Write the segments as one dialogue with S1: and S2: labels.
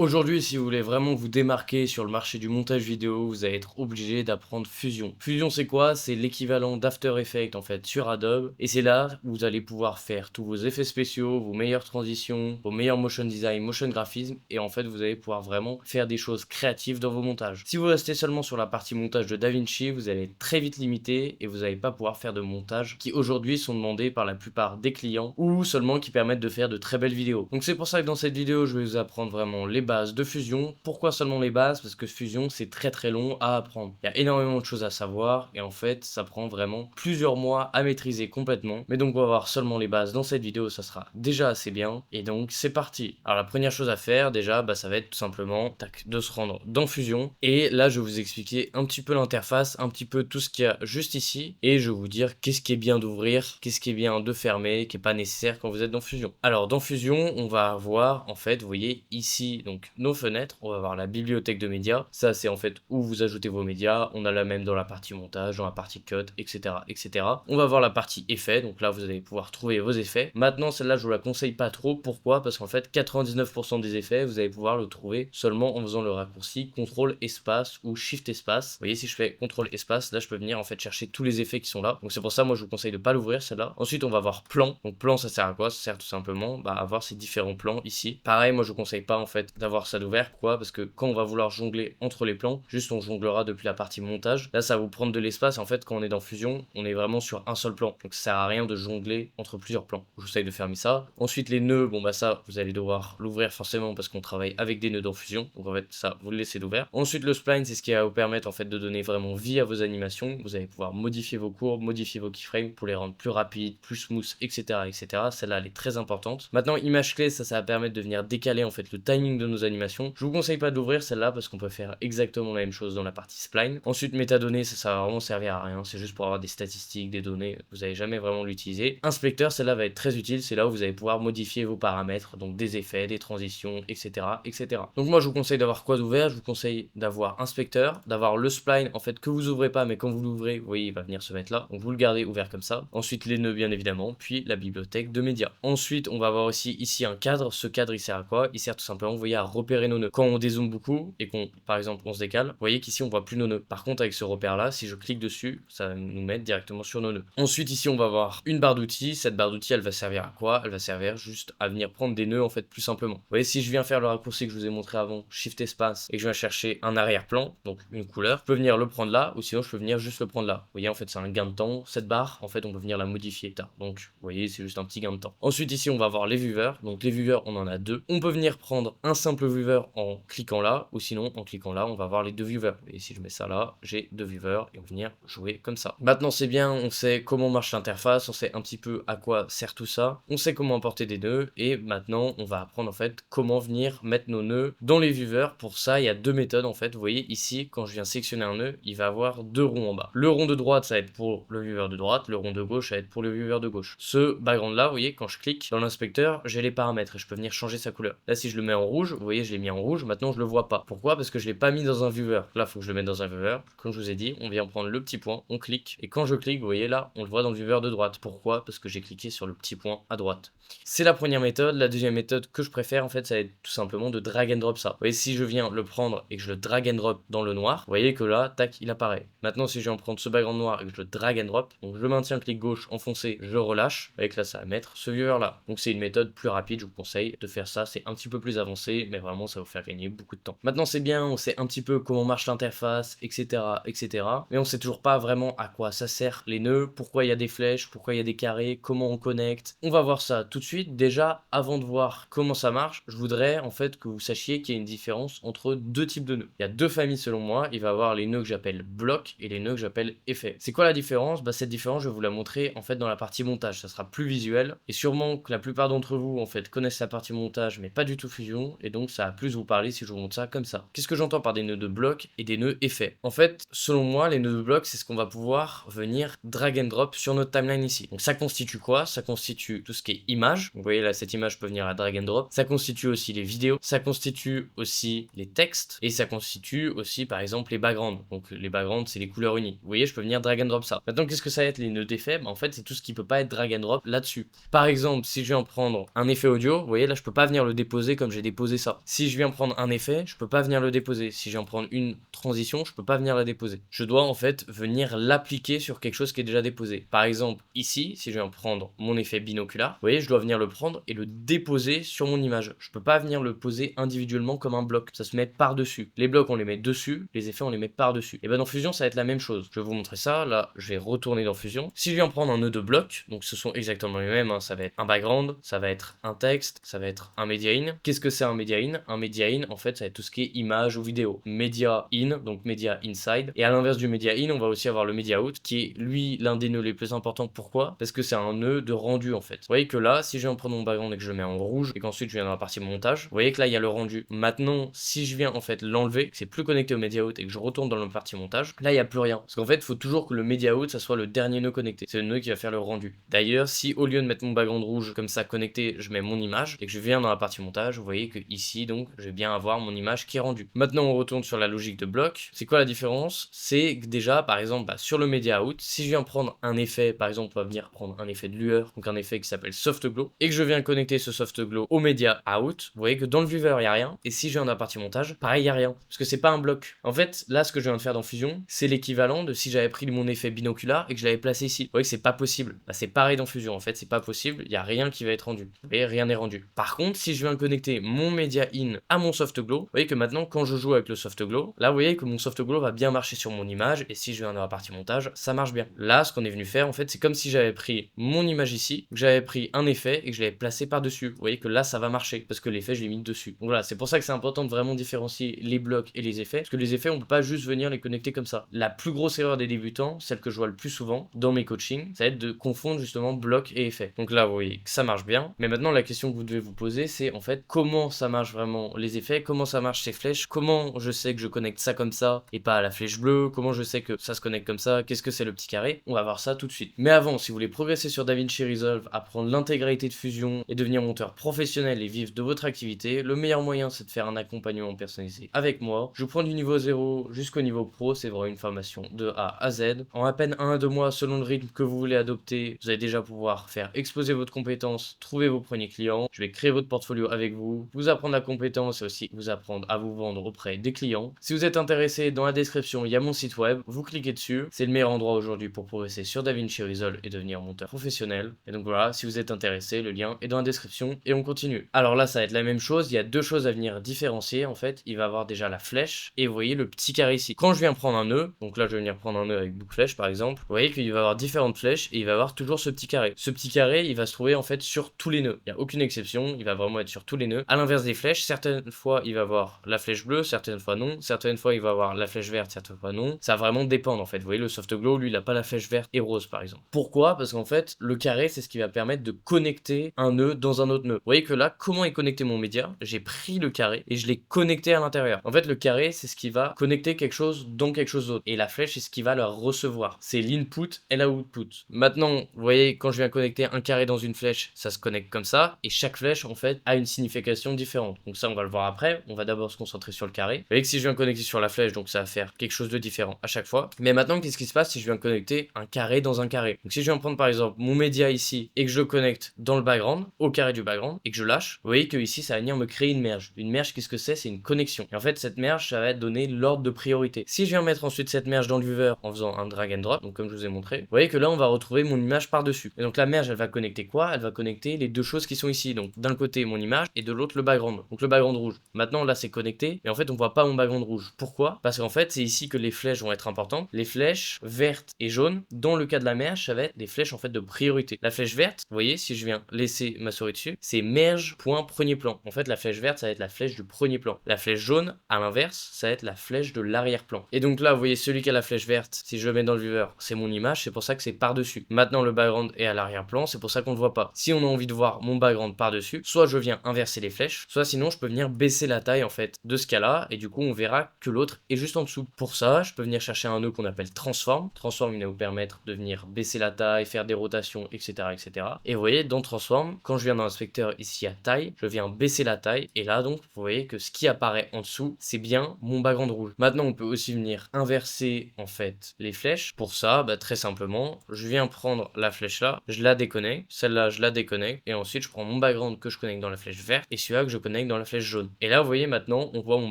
S1: Aujourd'hui, si vous voulez vraiment vous démarquer sur le marché du montage vidéo, vous allez être obligé d'apprendre Fusion. Fusion, c'est quoi? C'est l'équivalent d'After Effects en fait sur Adobe. Et c'est là où vous allez pouvoir faire tous vos effets spéciaux, vos meilleures transitions, vos meilleurs motion design, motion graphisme. Et en fait, vous allez pouvoir vraiment faire des choses créatives dans vos montages. Si vous restez seulement sur la partie montage de DaVinci, vous allez être très vite limité et vous n'allez pas pouvoir faire de montages qui aujourd'hui sont demandés par la plupart des clients ou seulement qui permettent de faire de très belles vidéos. Donc c'est pour ça que dans cette vidéo, je vais vous apprendre vraiment les bases de Fusion. Pourquoi seulement les bases? Parce que Fusion, c'est très long à apprendre. Il y a énormément de choses à savoir et en fait, ça prend vraiment plusieurs mois à maîtriser complètement. Mais donc, on va voir seulement les bases dans cette vidéo, ça sera déjà assez bien. Et donc, c'est parti. Alors, la première chose à faire, déjà, ça va être tout simplement de se rendre dans Fusion. Et là, je vais vous expliquer un petit peu l'interface, un petit peu tout ce qu'il y a juste ici. Et je vais vous dire qu'est-ce qui est bien d'ouvrir, qu'est-ce qui est bien de fermer, qui n'est pas nécessaire quand vous êtes dans Fusion. Alors, dans Fusion, on va avoir, en fait, vous voyez ici, donc nos fenêtres, on va avoir la bibliothèque de médias. Ça, c'est en fait où vous ajoutez vos médias. On a la même dans la partie montage, dans la partie cut, etc., etc. On va avoir la partie effets. Donc là, vous allez pouvoir trouver vos effets. Maintenant, celle-là, je vous la conseille pas trop. Pourquoi? Parce qu'en fait, 99% des effets, vous allez pouvoir le trouver seulement en faisant le raccourci CTRL espace ou SHIFT espace. Vous voyez, si je fais CTRL espace, là, je peux venir en fait chercher tous les effets qui sont là. Donc c'est pour ça, moi, je vous conseille de pas l'ouvrir celle-là. Ensuite, on va avoir plan. Donc plan, ça sert à quoi? Ça sert tout simplement à avoir ces différents plans ici. Pareil, moi, je vous conseille pas en fait d'avoir ça d'ouvert. Pourquoi? Parce que quand on va vouloir jongler entre les plans, juste on jonglera depuis la partie montage. Là, ça va vous prendre de l'espace. En fait, quand on est dans Fusion, on est vraiment sur un seul plan. Donc ça sert à rien de jongler entre plusieurs plans. Je vous conseille de fermer ça. Ensuite, les nœuds, ça, vous allez devoir l'ouvrir forcément parce qu'on travaille avec des nœuds dans Fusion. Donc en fait, ça, vous le laissez d'ouvert. Ensuite, le spline, c'est ce qui va vous permettre en fait de donner vraiment vie à vos animations. Vous allez pouvoir modifier vos courbes, modifier vos keyframes pour les rendre plus rapides, plus smooth, etc., etc. Celle-là, elle est très importante. Maintenant, image clé, ça va permettre de venir décaler en fait le timing de nos animations. Je vous conseille pas d'ouvrir celle-là parce qu'on peut faire exactement la même chose dans la partie spline. Ensuite, métadonnées, ça va vraiment servir à rien. C'est juste pour avoir des statistiques, des données. Vous n'allez jamais vraiment l'utiliser. Inspecteur, celle-là va être très utile. C'est là où vous allez pouvoir modifier vos paramètres, donc des effets, des transitions, etc., etc. Donc moi, je vous conseille d'avoir quoi d'ouvert? Je vous conseille d'avoir inspecteur, d'avoir le spline en fait que vous ouvrez pas, mais quand vous l'ouvrez, vous voyez, il va venir se mettre là. Donc vous le gardez ouvert comme ça. Ensuite, les nœuds, bien évidemment, puis la bibliothèque de médias. Ensuite, on va avoir aussi ici un cadre. Ce cadre, il sert à quoi? Il sert tout simplement, vous voyez, à repérer nos nœuds. Quand on dézoome beaucoup et qu'on, par exemple, on se décale, vous voyez qu'ici, on voit plus nos nœuds. Par contre, avec ce repère-là, si je clique dessus, ça va nous mettre directement sur nos nœuds. Ensuite, ici, on va avoir une barre d'outils. Cette barre d'outils, elle va servir à quoi? Elle va servir juste à venir prendre des nœuds, en fait, plus simplement. Vous voyez, si je viens faire le raccourci que je vous ai montré avant, Shift espace, et que je viens chercher un arrière-plan, donc une couleur, je peux venir le prendre là, ou sinon, je peux venir juste le prendre là. Vous voyez, en fait, c'est un gain de temps. Cette barre, en fait, on peut venir la modifier. Donc, vous voyez, c'est juste un petit gain de temps. Ensuite, ici, on va avoir les viewers. Donc, les viewers, on en a deux. On peut venir prendre un simple viewer en cliquant là, ou sinon, en cliquant là, on va avoir les deux viewers. Et si je mets ça là, j'ai deux viewers et on va venir jouer comme ça. Maintenant, c'est bien, on sait comment marche l'interface, on sait un petit peu à quoi sert tout ça, on sait comment importer des nœuds, et maintenant, on va apprendre en fait comment venir mettre nos nœuds dans les viewers. Pour ça, il y a deux méthodes en fait. Vous voyez ici, quand je viens sélectionner un nœud, il va avoir deux ronds en bas. Le rond de droite, ça va être pour le viewer de droite, le rond de gauche, ça va être pour le viewer de gauche. Ce background là, vous voyez, quand je clique dans l'inspecteur, j'ai les paramètres et je peux venir changer sa couleur. Là, si je le mets en rouge, vous voyez, je l'ai mis en rouge, maintenant je le vois pas. Pourquoi? Parce que je l'ai pas mis dans un viewer. Là, il faut que je le mette dans un viewer. Comme je vous ai dit, on vient prendre le petit point, on clique, et quand je clique, vous voyez là, on le voit dans le viewer de droite. Pourquoi? Parce que j'ai cliqué sur le petit point à droite. C'est la première méthode. La deuxième méthode que je préfère, en fait, ça va être tout simplement de drag and drop ça. Vous voyez, si je viens le prendre et que je le drag and drop dans le noir, vous voyez que là, tac, il apparaît. Maintenant, si je viens prendre ce background noir et que je le drag and drop, donc je maintiens clic gauche enfoncé, je relâche, avec là, ça va mettre ce viewer là. Donc c'est une méthode plus rapide, je vous conseille de faire ça. C'est un petit peu plus avancé, mais vraiment, ça va vous faire gagner beaucoup de temps. Maintenant, c'est bien, on sait un petit peu comment marche l'interface, etc., etc. Mais on sait toujours pas vraiment à quoi ça sert les nœuds, pourquoi il y a des flèches, pourquoi il y a des carrés, comment on connecte. On va voir ça tout de suite. Déjà, avant de voir comment ça marche, je voudrais en fait que vous sachiez qu'il y a une différence entre deux types de nœuds. Il y a deux familles selon moi. Il va y avoir les nœuds que j'appelle blocs et les nœuds que j'appelle effets. C'est quoi la différence? Cette différence, je vais vous la montrer en fait dans la partie montage. Ça sera plus visuel et sûrement que la plupart d'entre vous en fait connaissent la partie montage, mais pas du tout Fusion, et donc ça va plus vous parler si je vous montre ça comme ça. Qu'est-ce que j'entends par des nœuds de blocs et des nœuds effets? En fait, selon moi, les nœuds de blocs, c'est ce qu'on va pouvoir venir drag and drop sur notre timeline ici. Donc ça constitue quoi? Ça constitue tout ce qui est image. Vous voyez là, cette image peut venir à drag and drop. Ça constitue aussi les vidéos, ça constitue aussi les textes, et ça constitue aussi par exemple les backgrounds. Donc les backgrounds, c'est les couleurs unies. Vous voyez, je peux venir drag and drop ça. Maintenant, qu'est-ce que ça va être les nœuds d'effets? En fait, c'est tout ce qui peut pas être drag and drop là-dessus. Par exemple, si je viens prendre un effet audio, vous voyez là, je peux pas venir le déposer comme j'ai déposé ça. ça. Si je viens prendre un effet, je peux pas venir le déposer. Si je viens prendre une transition, je peux pas venir la déposer. Je dois en fait venir l'appliquer sur quelque chose qui est déjà déposé. Par exemple, ici, si je viens prendre mon effet binoculaire, vous voyez, je dois venir le prendre et le déposer sur mon image. Je peux pas venir le poser individuellement comme un bloc. Ça se met par-dessus. Les blocs, on les met dessus, les effets, on les met par-dessus. Et ben dans Fusion, ça va être la même chose. Je vais vous montrer ça. Là, je vais retourner dans Fusion. Si je viens prendre un nœud de bloc, donc ce sont exactement les mêmes, hein, ça va être un background, ça va être un texte, ça va être un media in. Qu'est-ce que c'est un media in? Un media in, en fait, ça va être tout ce qui est image ou vidéo. Media in, donc media inside. Et à l'inverse du media in, on va aussi avoir le media out, qui est lui l'un des nœuds les plus importants. Pourquoi? Parce que c'est un nœud de rendu en fait. Vous voyez que là, si je viens prendre mon background et que je le mets en rouge et qu'ensuite je viens dans la partie montage, vous voyez que là il y a le rendu. Maintenant, si je viens en fait l'enlever, que c'est plus connecté au media out et que je retourne dans la partie montage, là il n'y a plus rien. Parce qu'en fait, il faut toujours que le media out ça soit le dernier nœud connecté. C'est le nœud qui va faire le rendu. D'ailleurs, si au lieu de mettre mon background rouge comme ça connecté, je mets mon image et que je viens dans la partie montage, vous voyez que ici donc je vais bien avoir mon image qui est rendue. Maintenant, on retourne sur la logique de bloc. C'est quoi la différence? C'est que déjà, par exemple, sur le media out, si je viens prendre un effet, par exemple, on va venir prendre un effet de lueur, donc un effet qui s'appelle soft glow, et que je viens connecter ce soft glow au media out, vous voyez que dans le viewer, il n'y a rien, et si je viens dans la partie montage, pareil, il n'y a rien, parce que c'est pas un bloc. En fait, là, ce que je viens de faire dans Fusion, c'est l'équivalent de si j'avais pris mon effet binoculaire et que je l'avais placé ici. Vous voyez que c'est pas possible. Bah, c'est pareil dans Fusion, en fait, c'est pas possible, il n'y a rien qui va être rendu. Vous voyez, rien n'est rendu. Par contre, si je viens connecter mon media in à mon soft glow, vous voyez que maintenant, quand je joue avec le soft glow, là, vous voyez que mon soft glow va bien marcher sur mon image, et si je viens dans la partie montage, ça marche bien. Là, ce qu'on est venu faire, en fait, c'est comme si j'avais pris mon image ici, que j'avais pris un effet et que je l'avais placé par-dessus. Vous voyez que là, ça va marcher, parce que l'effet, je l'ai mis dessus. Donc voilà, c'est pour ça que c'est important de vraiment différencier les blocs et les effets, parce que les effets, on peut pas juste venir les connecter comme ça. La plus grosse erreur des débutants, celle que je vois le plus souvent dans mes coachings, ça va être de confondre justement bloc et effet. Donc là, vous voyez que ça marche bien, mais maintenant, la question que vous devez vous poser, c'est en fait, comment ça marche vraiment les effets, comment ça marche ces flèches, comment je sais que je connecte ça comme ça et pas à la flèche bleue, comment je sais que ça se connecte comme ça, qu'est-ce que c'est le petit carré, on va voir ça tout de suite. Mais avant, si vous voulez progresser sur DaVinci Resolve, apprendre l'intégralité de Fusion et devenir monteur professionnel et vivre de votre activité, le meilleur moyen c'est de faire un accompagnement personnalisé avec moi. Je vous prends du niveau 0 jusqu'au niveau pro, c'est vraiment une formation de A à Z. En à peine 1 à 2 mois, selon le rythme que vous voulez adopter, vous allez déjà pouvoir faire exploser votre compétence, trouver vos premiers clients. Je vais créer votre portfolio avec vous, vous apprendre la compétence et aussi vous apprendre à vous vendre auprès des clients. Si vous êtes intéressé, dans la description, il y a mon site web, vous cliquez dessus. C'est le meilleur endroit aujourd'hui pour progresser sur DaVinci Resolve et devenir monteur professionnel. Et donc voilà, si vous êtes intéressé, le lien est dans la description et on continue. Alors là, ça va être la même chose, il y a deux choses à venir différencier en fait. Il va avoir déjà la flèche et vous voyez le petit carré ici. Quand je viens prendre un nœud, donc là je vais venir prendre un nœud avec boucle flèche par exemple, vous voyez qu'il va avoir différentes flèches et il va avoir toujours ce petit carré. Ce petit carré, il va se trouver en fait sur tous les nœuds. Il n'y a aucune exception, il va vraiment être sur tous les nœuds. À l'inverse des flèches, certaines fois il va avoir la flèche bleue, certaines fois non, certaines fois il va avoir la flèche verte, certaines fois non. Ça va vraiment dépendre en fait. Vous voyez le soft glow, lui il a pas la flèche verte et rose par exemple. Pourquoi? Parce qu'en fait le carré c'est ce qui va permettre de connecter un nœud dans un autre nœud. Vous voyez que là, comment est connecté mon média? J'ai pris le carré et je l'ai connecté à l'intérieur. En fait le carré c'est ce qui va connecter quelque chose dans quelque chose d'autre. Et la flèche c'est ce qui va le recevoir. C'est l'input et l'output. Maintenant, vous voyez quand je viens connecter un carré dans une flèche, ça se connecte comme ça. Et chaque flèche en fait a une signification différente. Donc ça on va le voir après. On va d'abord se concentrer sur le carré. Vous voyez que si je viens connecter sur la flèche, donc ça va faire quelque chose de différent à chaque fois. Mais maintenant, qu'est-ce qui se passe si je viens connecter un carré dans un carré? Donc si je viens prendre par exemple mon média ici et que je le connecte dans le background, au carré du background, et que je lâche, vous voyez que ici ça va venir me créer une merge. Une merge, qu'est-ce que c'est? C'est une connexion. Et en fait, cette merge, ça va donner l'ordre de priorité. Si je viens mettre ensuite cette merge dans le viewer en faisant un drag and drop, donc comme je vous ai montré, vous voyez que là on va retrouver mon image par-dessus. Et donc la merge, elle va connecter quoi? Elle va connecter les deux choses qui sont ici. Donc d'un côté mon image et de l'autre le background. Donc le background rouge. Maintenant là c'est connecté, mais en fait on voit pas mon background rouge. Pourquoi? Parce qu'en fait c'est ici que les flèches vont être importantes. Les flèches vertes et jaunes, dans le cas de la merge, ça va être des flèches en fait de priorité. La flèche verte, vous voyez, si je viens laisser ma souris dessus, c'est merge point premier plan. En fait la flèche verte ça va être la flèche du premier plan. La flèche jaune, à l'inverse, ça va être la flèche de l'arrière-plan. Et donc là vous voyez celui qui a la flèche verte, si je le mets dans le viewer, c'est mon image, c'est pour ça que c'est par-dessus. Maintenant le background est à l'arrière-plan, c'est pour ça qu'on ne le voit pas. Si on a envie de voir mon background par-dessus, soit je viens inverser les flèches, soit sinon je peux venir baisser la taille en fait de ce cas-là, et du coup on verra que l'autre est juste en dessous. Pour ça, je peux venir chercher un nœud qu'on appelle transform. Transform, il va vous permettre de venir baisser la taille, faire des rotations, etc., etc. Et vous voyez, dans transform, quand je viens dans l'inspecteur ici à taille, je viens baisser la taille, et là donc, vous voyez que ce qui apparaît en dessous, c'est bien mon background rouge. Maintenant, on peut aussi venir inverser en fait les flèches. Pour ça, très simplement, je viens prendre la flèche là, je la déconnecte, celle-là je la déconnecte, et ensuite je prends mon background que je connecte dans la flèche verte, et celui-là que je connecte connecte dans la flèche jaune. Et là, vous voyez, maintenant, on voit mon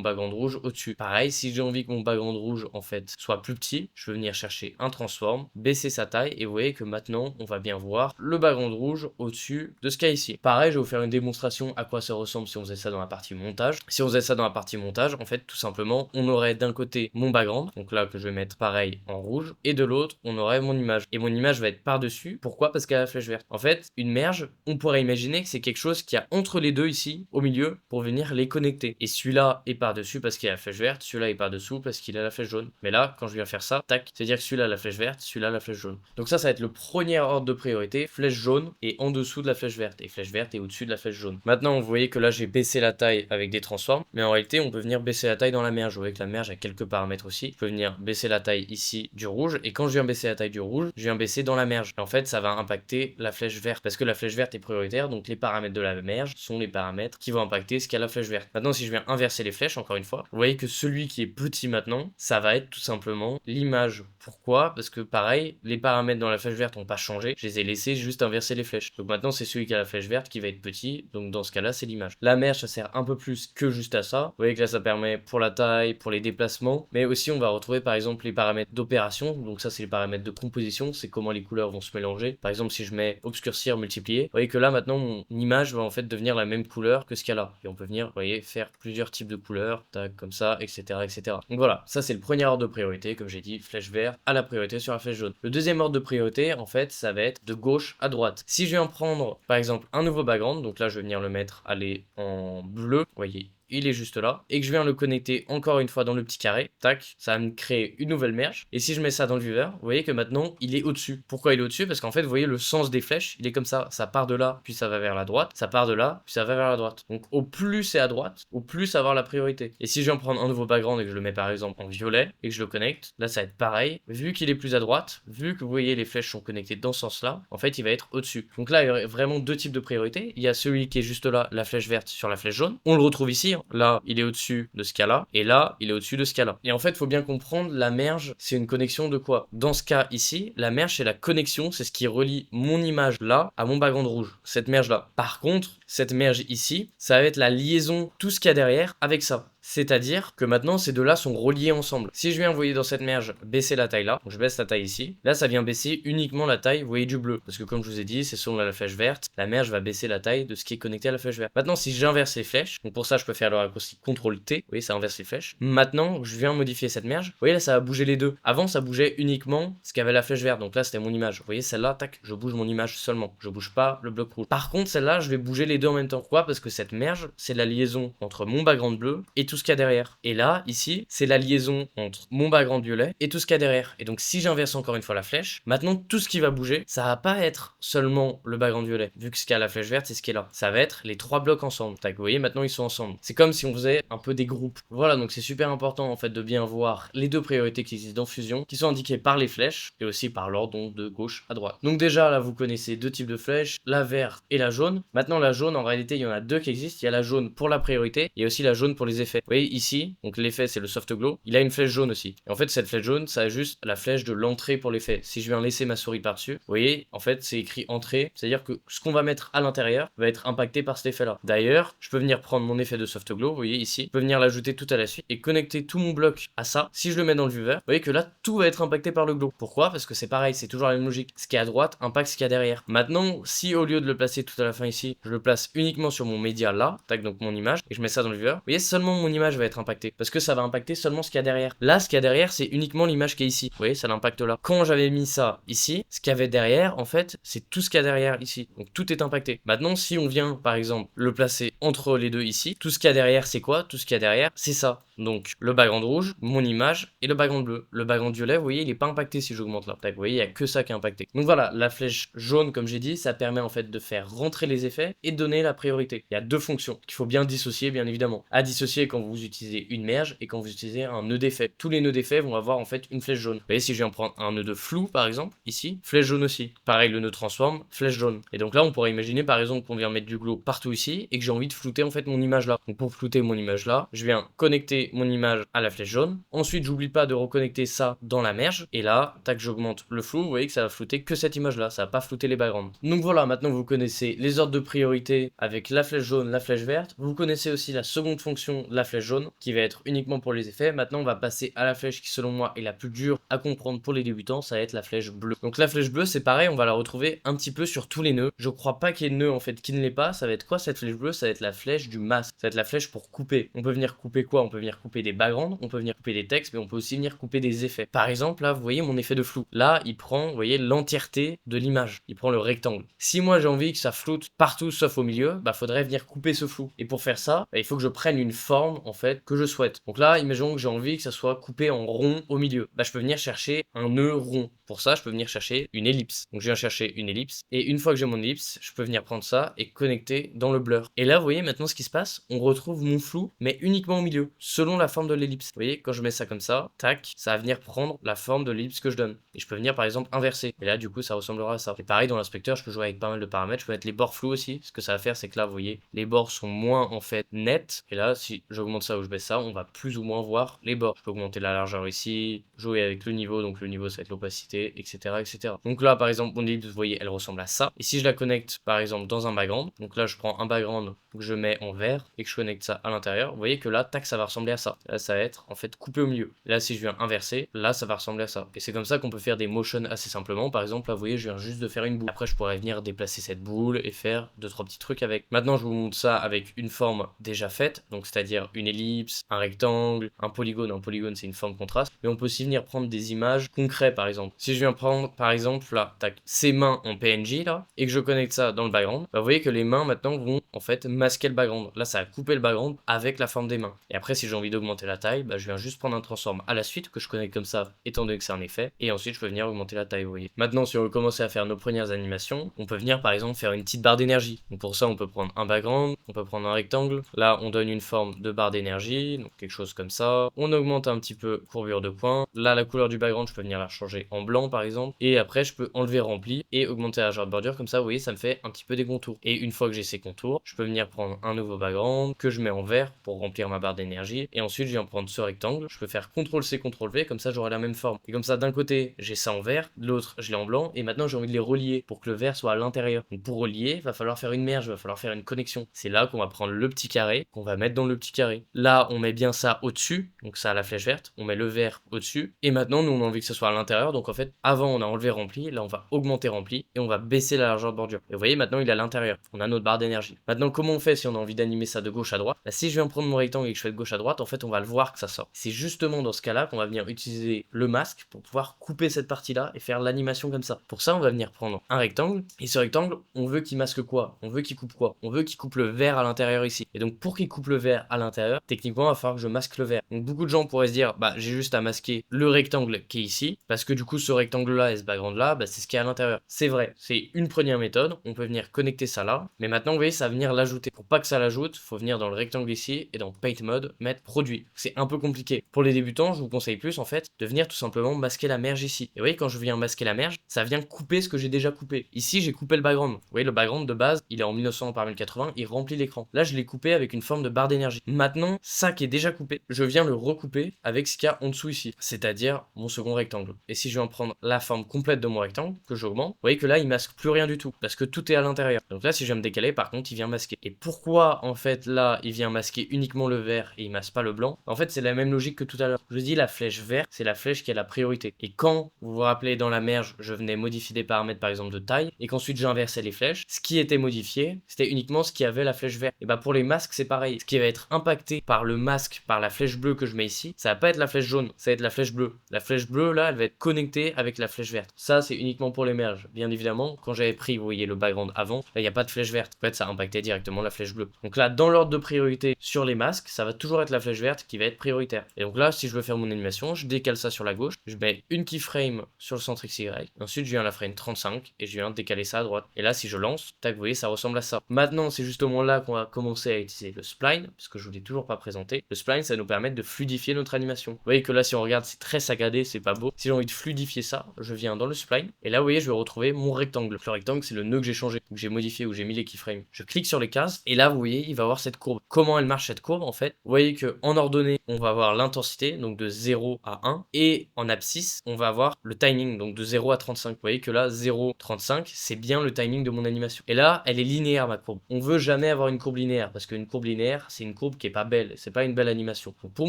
S1: background rouge au-dessus. Pareil, si j'ai envie que mon background rouge, en fait, soit plus petit, je vais venir chercher un transform, baisser sa taille, et vous voyez que maintenant, on va bien voir le background rouge au-dessus de ce qu'il y a ici. Pareil, je vais vous faire une démonstration à quoi ça ressemble si on faisait ça dans la partie montage. Si on faisait ça dans la partie montage, en fait, tout simplement, on aurait d'un côté mon background, donc là, que je vais mettre pareil en rouge, et de l'autre, on aurait mon image. Et mon image va être par-dessus. Pourquoi? Parce qu'elle a la flèche verte. En fait, une merge, on pourrait imaginer que c'est quelque chose qui a entre les deux ici, au milieu, pour venir les connecter. Et celui-là est par-dessus parce qu'il a la flèche verte, celui-là est par-dessous parce qu'il a la flèche jaune. Mais là, quand je viens faire ça, tac, c'est-à-dire que celui-là a la flèche verte, celui-là a la flèche jaune. Donc ça va être le premier ordre de priorité, flèche jaune est en dessous de la flèche verte, et flèche verte est au-dessus de la flèche jaune. Maintenant, vous voyez que là, j'ai baissé la taille avec des transforms, mais en réalité, on peut venir baisser la taille dans la merge. Vous voyez que la merge a quelques paramètres aussi. Je peux venir baisser la taille ici du rouge, et quand je viens baisser la taille du rouge, je viens baisser dans la merge. Et en fait, ça va impacter la flèche verte, parce que la flèche verte est prioritaire, donc les paramètres de la merge sont les paramètres qui vont impacter ce qu'a la flèche verte. Maintenant, si je viens inverser les flèches, encore une fois, vous voyez que celui qui est petit maintenant, ça va être tout simplement l'image. Pourquoi? Parce que pareil, les paramètres dans la flèche verte n'ont pas changé, je les ai laissés juste inverser les flèches. Donc maintenant, c'est celui qui a la flèche verte qui va être petit, donc dans ce cas-là, c'est l'image. La merge, ça sert un peu plus que juste à ça. Vous voyez que là, ça permet pour la taille, pour les déplacements, mais aussi on va retrouver par exemple les paramètres d'opération. Donc ça, c'est les paramètres de composition, c'est comment les couleurs vont se mélanger. Par exemple, si je mets obscurcir, multiplier, vous voyez que là, maintenant, mon image va en fait devenir la même couleur que ce qu'il y a là. Et on peut venir, vous voyez, faire plusieurs types de couleurs, tac, comme ça, etc., etc. Donc voilà, ça c'est le premier ordre de priorité, comme j'ai dit, flèche verte à la priorité sur la flèche jaune. Le deuxième ordre de priorité, en fait, ça va être de gauche à droite. Si je viens prendre, par exemple, un nouveau background, donc là, je vais venir le mettre, aller en bleu, vous voyez, il est juste là, et que je viens le connecter encore une fois dans le petit carré, tac, ça va me créer une nouvelle merge, et si je mets ça dans le viewer, vous voyez que maintenant, il est au-dessus. Pourquoi il est au-dessus? Parce qu'en fait, vous voyez le sens des flèches, il est comme ça part de là, puis ça va vers la droite, ça part de là, puis ça va vers la droite. Donc au plus c'est à droite, au plus ça va avoir la priorité. Et si je viens prendre un nouveau background et que je le mets par exemple en violet, et que je le connecte, là ça va être pareil, vu qu'il est plus à droite, vu que vous voyez les flèches sont connectées dans ce sens-là, en fait il va être au-dessus. Donc là, il y a vraiment deux types de priorités, il y a celui qui est juste là, la flèche verte sur la flèche jaune, on le retrouve ici, hein. Là, il est au-dessus de ce cas-là, et là, il est au-dessus de ce cas-là. Et en fait, il faut bien comprendre, la merge, c'est une connexion de quoi? Dans ce cas ici, la merge, c'est la connexion, c'est ce qui relie mon image là à mon background rouge, cette merge-là. Par contre, cette merge ici, ça va être la liaison, tout ce qu'il y a derrière, avec ça. C'est-à-dire que maintenant ces deux-là sont reliés ensemble. Si je viens, vous voyez, dans cette merge, baisser la taille là, donc je baisse la taille ici, là ça vient baisser uniquement la taille, vous voyez, du bleu. Parce que comme je vous ai dit, c'est selon la flèche verte, la merge va baisser la taille de ce qui est connecté à la flèche verte. Maintenant, si j'inverse les flèches, donc pour ça je peux faire le raccourci CTRL-T, vous voyez, ça inverse les flèches. Maintenant, je viens modifier cette merge, vous voyez là ça va bouger les deux. Avant ça bougeait uniquement ce qu'avait la flèche verte, donc là c'était mon image. Vous voyez, celle-là, tac, je bouge mon image seulement, je bouge pas le bloc rouge. Par contre, celle-là, je vais bouger les deux en même temps. Pourquoi? Parce que cette merge, c'est la liaison entre mon background bleu et tout ce qu'il y a derrière. Et là, ici, c'est la liaison entre mon background violet et tout ce qu'il y a derrière. Et donc, si j'inverse encore une fois la flèche, maintenant, tout ce qui va bouger, ça va pas être seulement le background violet, vu que ce qu'il y a à la flèche verte, c'est ce qui est là. Ça va être les trois blocs ensemble. Tac, vous voyez, maintenant, ils sont ensemble. C'est comme si on faisait un peu des groupes. Voilà, donc c'est super important, en fait, de bien voir les deux priorités qui existent dans Fusion, qui sont indiquées par les flèches, et aussi par l'ordre, donc, de gauche à droite. Donc déjà, là, vous connaissez deux types de flèches, la verte et la jaune. Maintenant, la jaune, en réalité, il y en a deux qui existent. Il y a la jaune pour la priorité, et aussi la jaune pour les effets. Vous voyez, ici, donc l'effet, c'est le soft glow, il a une flèche jaune aussi. Et en fait, cette flèche jaune, ça a juste la flèche de l'entrée pour l'effet. Si je viens laisser ma souris par-dessus, vous voyez, en fait, c'est écrit entrée, c'est-à-dire que ce qu'on va mettre à l'intérieur va être impacté par cet effet-là. D'ailleurs, je peux venir prendre mon effet de soft glow, vous voyez ici, je peux venir l'ajouter tout à la suite et connecter tout mon bloc à ça. Si je le mets dans le viewer, vous voyez que là, tout va être impacté par le glow. Pourquoi? Parce que c'est pareil, c'est toujours la même logique. Ce qui est à droite impacte ce qu'il y a derrière. Maintenant, si au lieu de le placer tout à la fin ici, je le place uniquement sur mon média là, tac, donc mon image, et je mets ça dans le viewer, vous voyez, seulement mon image va être impactée. Parce que ça va impacter seulement ce qu'il y a derrière. Là, ce qu'il y a derrière, c'est uniquement l'image qui est ici. Vous voyez, ça l'impacte là. Quand j'avais mis ça ici, ce qu'il y avait derrière, en fait, c'est tout ce qu'il y a derrière ici. Donc tout est impacté. Maintenant, si on vient, par exemple, le placer entre les deux ici, tout ce qu'il y a derrière, c'est quoi? Tout ce qu'il y a derrière, c'est ça. Donc le background rouge, mon image et le background bleu. Le background violet, vous voyez, il n'est pas impacté si j'augmente là. Tac, vous voyez, il n'y a que ça qui est impacté. Donc voilà, la flèche jaune, comme j'ai dit, ça permet en fait de faire rentrer les effets et de donner la priorité. Il y a deux fonctions qu'il faut bien dissocier, bien évidemment. À dissocier quand vous utilisez une merge et quand vous utilisez un nœud d'effet. Tous les nœuds d'effet vont avoir en fait une flèche jaune. Vous voyez, si je viens prendre un nœud de flou par exemple, ici, flèche jaune aussi. Pareil, le nœud transform, flèche jaune. Et donc là, on pourrait imaginer par exemple qu'on vient mettre du glow partout ici et que j'ai envie de flouter en fait mon image là. Donc pour flouter mon image là, je viens connecter reconnecter mon image à la flèche jaune. Ensuite, j'oublie pas de reconnecter ça dans la merge. Et là, tac, j'augmente le flou. Vous voyez que ça va flouter que cette image-là. Ça va pas flouter les backgrounds. Donc voilà, maintenant vous connaissez les ordres de priorité avec la flèche jaune, la flèche verte. Vous connaissez aussi la seconde fonction, la flèche jaune, qui va être uniquement pour les effets. Maintenant, on va passer à la flèche qui, selon moi, est la plus dure à comprendre pour les débutants. Ça va être la flèche bleue. Donc la flèche bleue, c'est pareil, on va la retrouver un petit peu sur tous les nœuds. Je crois pas qu'il y ait de nœud en fait qui ne l'est pas. Ça va être quoi cette flèche bleue? Ça va être la flèche du masque. Ça va être la flèche pour couper. On peut venir couper quoi? On peut venir couper des backgrounds, on peut venir couper des textes, mais on peut aussi venir couper des effets. Par exemple, là, vous voyez mon effet de flou. Là, il prend, vous voyez, l'entièreté de l'image. Il prend le rectangle. Si moi j'ai envie que ça floute partout sauf au milieu, bah faudrait venir couper ce flou. Et pour faire ça, bah, il faut que je prenne une forme en fait que je souhaite. Donc là, imaginons que j'ai envie que ça soit coupé en rond au milieu. Bah je peux venir chercher un nœud rond. Pour ça, je peux venir chercher une ellipse. Donc je viens chercher une ellipse. Et une fois que j'ai mon ellipse, je peux venir prendre ça et connecter dans le blur. Et là, vous voyez maintenant ce qui se passe, on retrouve mon flou, mais uniquement au milieu, selon la forme de l'ellipse. Vous voyez, quand je mets ça comme ça, tac, ça va venir prendre la forme de l'ellipse que je donne. Et je peux venir par exemple inverser. Et là, du coup, ça ressemblera à ça. Et pareil, dans l'inspecteur, je peux jouer avec pas mal de paramètres. Je peux mettre les bords flous aussi. Ce que ça va faire, c'est que là, vous voyez, les bords sont moins en fait nets. Et là, si j'augmente ça ou je baisse ça, on va plus ou moins voir les bords. Je peux augmenter la largeur ici, jouer avec le niveau. Donc le niveau, ça va être l'opacité, etc., etc. Donc là, par exemple, mon ellipse, vous voyez, elle ressemble à ça. Et si je la connecte, par exemple, dans un background, donc là, je prends un background que je mets en vert et que je connecte ça à l'intérieur, vous voyez que là, tac, ça va ressembler à ça. Là, ça va être en fait coupé au milieu. Là, si je viens inverser, là, ça va ressembler à ça. Et c'est comme ça qu'on peut faire des motions assez simplement. Par exemple, là, vous voyez, je viens juste de faire une boule. Après, je pourrais venir déplacer cette boule et faire 2-3 petits trucs avec. Maintenant, je vous montre ça avec une forme déjà faite, donc c'est-à-dire une ellipse, un rectangle, un polygone. Un polygone, c'est une forme contraste. Mais on peut aussi venir prendre des images concrètes, par exemple. Si je viens prendre, par exemple, là, tac, ces mains en PNG, là, et que je connecte ça dans le background, bah, vous voyez que les mains, maintenant, vont, en fait, masquer le background. Là, ça va couper le background avec la forme des mains. Et après, si j'ai envie d'augmenter la taille, bah, je viens juste prendre un transform à la suite que je connecte comme ça, étant donné que c'est un effet. Et ensuite, je peux venir augmenter la taille, vous voyez. Maintenant, si on veut commencer à faire nos premières animations, on peut venir, par exemple, faire une petite barre d'énergie. Donc pour ça, on peut prendre un background, on peut prendre un rectangle. Là, on donne une forme de barre d'énergie, donc quelque chose comme ça. On augmente un petit peu courbure de points. Là, la couleur du background, je peux venir la changer en blanc, par exemple. Et après, je peux enlever rempli et augmenter la largeur de bordure. Comme ça, vous voyez, ça me fait un petit peu des contours. Et une fois que j'ai ces contours, je peux venir prendre un nouveau background que je mets en vert pour remplir ma barre d'énergie. Et ensuite, je viens prendre ce rectangle. Je peux faire CTRL-C, CTRL-V, comme ça, j'aurai la même forme. Et comme ça, d'un côté, j'ai ça en vert, de l'autre, je l'ai en blanc. Et maintenant, j'ai envie de les relier pour que le vert soit à l'intérieur. Donc pour relier, il va falloir faire une merge, il va falloir faire une connexion. C'est là qu'on va prendre le petit carré, qu'on va mettre dans le petit carré. Là, on met bien ça au-dessus, donc ça a la flèche verte. On met le vert au-dessus. Et maintenant, nous, on a envie que ce soit à l'intérieur. Donc en fait, avant, on a enlevé rempli. Là, on va augmenter rempli et on va baisser la largeur de bordure. Et vous voyez, maintenant, il est à l'intérieur. On a notre barre d'énergie. Maintenant, comment on fait si on a envie d'animer ça de gauche à droite? Bah, si je viens prendre mon rectangle et que je fais de gauche à droite, en fait, on va le voir que ça sort. C'est justement dans ce cas-là qu'on va venir utiliser le masque pour pouvoir couper cette partie-là et faire l'animation comme ça. Pour ça, on va venir prendre un rectangle. Et ce rectangle, on veut qu'il masque quoi? On veut qu'il coupe quoi? On veut qu'il coupe le vert à l'intérieur ici. Et donc, pour qu'il coupe le vert à l'intérieur, techniquement, il va falloir que je masque le vert. Donc, beaucoup de gens pourraient se dire, bah, j'ai juste à masquer le rectangle qui est ici, parce que du coup, ce rectangle-là et ce background-là, bah, c'est ce qui est à l'intérieur. C'est vrai, c'est une première méthode. On peut venir connecter ça là. Mais maintenant, vous voyez, ça va venir l'ajouter. Pour pas que ça l'ajoute, faut venir dans le rectangle ici et dans Paint Mode, mettre produit. C'est un peu compliqué. Pour les débutants, je vous conseille plus, en fait, de venir tout simplement masquer la merge ici. Et vous voyez, quand je viens masquer la merge, ça vient couper ce que j'ai déjà coupé. Ici, j'ai coupé le background. Vous voyez, le background de base, il est en 1900 par 1080, il remplit l'écran. Là, je l'ai coupé avec une forme de barre d'énergie. Maintenant, ça qui est déjà coupé, je viens le recouper avec ce qu'il y a en dessous ici, c'est-à-dire mon second rectangle. Et si je viens prendre la forme complète de mon rectangle, que j'augmente, vous voyez que là, il masque plus rien du tout, parce que tout est à l'intérieur. Donc là, si je viens me décaler, par contre, il vient masquer. Et pourquoi, en fait, là, il vient masquer uniquement le vert et il masque pas le blanc? En fait, c'est la même logique que tout à l'heure. Je vous dis, la flèche verte, c'est la flèche qui a la priorité. Et quand, vous vous rappelez, dans la merge, je venais modifier des paramètres, par exemple, de taille, et qu'ensuite j'inversais les flèches, ce qui était modifié, c'était uniquement ce qui avait la flèche verte. Et bah, pour les masques, c'est pareil. Ce qui va être impacté par le masque, par la flèche bleue que je mets ici, ça va pas être la flèche jaune, ça va être la flèche bleue. La flèche bleue, là, elle va être connectée avec la flèche verte. Ça, c'est uniquement pour les merges. Bien évidemment, quand j'avais pris, vous voyez, le background avant, là, il n'y a pas de flèche verte. En fait, ça impactait directement la flèche bleue. Donc là, dans l'ordre de priorité sur les masques, ça va toujours être la flèche verte qui va être prioritaire. Et donc là, si je veux faire mon animation, je décale ça sur la gauche, je mets une keyframe sur le centre XY, ensuite je viens à la frame 35 et je viens décaler ça à droite. Et là, si je lance, tac, vous voyez, ça ressemble à ça. Maintenant, c'est justement là qu'on va commencer à utiliser le spline, parce que je vous l'ai toujours pas présenté. Le spline, ça va nous permettre de fluidifier notre animation. Vous voyez que là, si on regarde, c'est très saccadé, c'est pas beau. Si j'ai envie de fluidifier ça, je viens dans le spline, et là, vous voyez, je vais retrouver mon rectangle. Le rectangle, c'est le nœud que j'ai changé, que j'ai modifié, où j'ai mis les keyframes. Je clique sur les cases, Et là, vous voyez, il va avoir cette courbe. Comment elle marche cette courbe en fait? Vous voyez que en ordonnée, on va avoir l'intensité, donc de 0 à 1, et en abscisse, on va avoir le timing, donc de 0 à 35. Vous voyez que là, 0,35, c'est bien le timing de mon animation. Et là, elle est linéaire ma courbe. On veut jamais avoir une courbe linéaire, parce qu'une courbe linéaire, c'est une courbe qui est pas belle, c'est pas une belle animation. Donc pour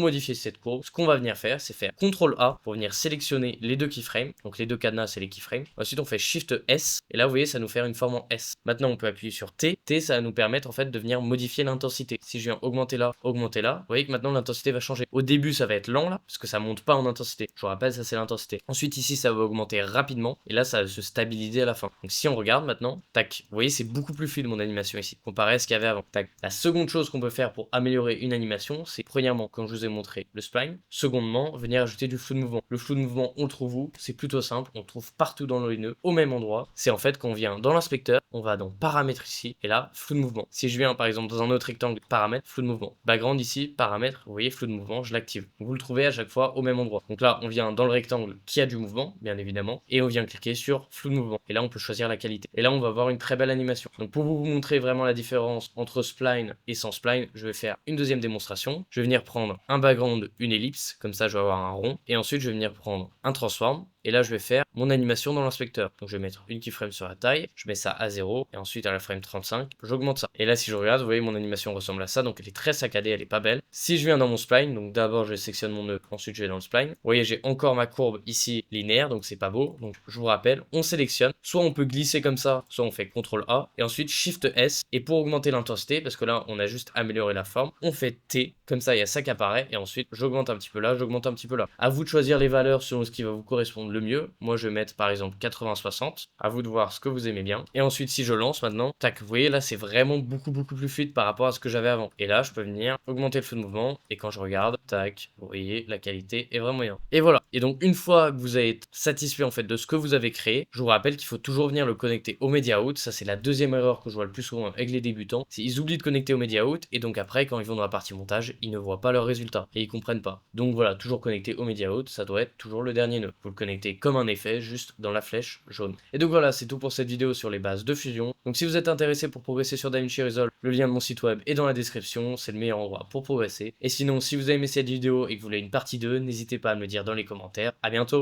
S1: modifier cette courbe, ce qu'on va venir faire, c'est faire CTRL A pour venir sélectionner les deux keyframes, donc les deux cadenas, c'est les keyframes. Ensuite, on fait SHIFT S, et là, vous voyez, ça nous fait une forme en S. Maintenant, on peut appuyer sur T. T, ça va nous permettre en fait de venir modifier l'intensité. Si je viens augmenter là, vous voyez que maintenant l'intensité va changer. Au début, ça va être lent là, parce que ça monte pas en intensité. Je vous rappelle, ça c'est l'intensité. Ensuite, ici, ça va augmenter rapidement, et là, ça va se stabiliser à la fin. Donc si on regarde maintenant, tac, vous voyez, c'est beaucoup plus fluide mon animation ici, comparé à ce qu'il y avait avant. Tac. La seconde chose qu'on peut faire pour améliorer une animation, c'est premièrement, comme je vous ai montré, le spline. Secondement, venir ajouter du flou de mouvement. Le flou de mouvement, on le trouve où? C'est plutôt simple, on le trouve partout dans le nœud, au même endroit. C'est en fait qu'on vient dans l'inspecteur, on va dans paramètres ici, et là, flou de mouvement. Si je viens par exemple dans un autre rectangle, paramètres, flou de mouvement. Background ici, paramètres, vous voyez, flou de mouvement, je l'active. Vous le trouvez à chaque fois au même endroit. Donc là, on vient dans le rectangle qui a du mouvement, bien évidemment, et on vient cliquer sur flou de mouvement. Et là, on peut choisir la qualité. Et là, on va avoir une très belle animation. Donc pour vous montrer vraiment la différence entre spline et sans spline, je vais faire une deuxième démonstration. Je vais venir prendre un background, une ellipse, comme ça je vais avoir un rond, et ensuite je vais venir prendre un transform, et là je vais faire mon animation dans l'inspecteur. Donc je vais mettre une keyframe sur la taille, je mets ça à 0, et ensuite à la frame 35, j'augmente ça. Et là si je regarde, vous voyez mon animation ressemble à ça, donc elle est très saccadée, elle est pas belle. Si je viens dans mon spline, donc d'abord je sélectionne mon nœud, ensuite je vais dans le spline, vous voyez j'ai encore ma courbe ici linéaire, donc c'est pas beau. Donc je vous rappelle, on sélectionne, soit on peut glisser comme ça, soit on fait CTRL A, et ensuite SHIFT S, et pour augmenter l'intensité, parce que là on a juste amélioré la forme, on fait T, comme ça il y a ça qui apparaît, et ensuite j'augmente un petit peu là, j'augmente un petit peu là. À vous de choisir les valeurs selon ce qui va vous correspondre le mieux. Moi je vais mettre par exemple 80-60, à vous de voir ce que vous aimez bien. Et ensuite si je lance maintenant, tac, vous voyez là c'est vraiment beaucoup plus fluide par rapport à ce que j'avais avant. Et là je peux venir augmenter le flou de mouvement, et quand je regarde, tac, vous voyez la qualité est vraiment bien. Et voilà, et donc une fois que vous avez été satisfait en fait de ce que vous avez créé, je vous rappelle qu'il faut toujours venir le connecter au MediaOut. Ça c'est la deuxième erreur que je vois le plus souvent avec les débutants, c'est ils oublient de connecter au MediaOut, et donc après quand ils vont dans la partie montage, ils ne voient pas leurs résultats, et ils comprennent pas. Donc voilà, toujours connecté au MediaOut, ça doit être toujours le dernier nœud. Vous le connectez comme un effet, juste dans la flèche jaune. Et donc voilà, c'est tout pour cette vidéo sur les bases de Fusion. Donc si vous êtes intéressé pour progresser sur DaVinci Resolve, le lien de mon site web est dans la description, c'est le meilleur endroit pour progresser. Et sinon, si vous avez aimé cette vidéo et que vous voulez une partie 2, n'hésitez pas à me le dire dans les commentaires. À bientôt!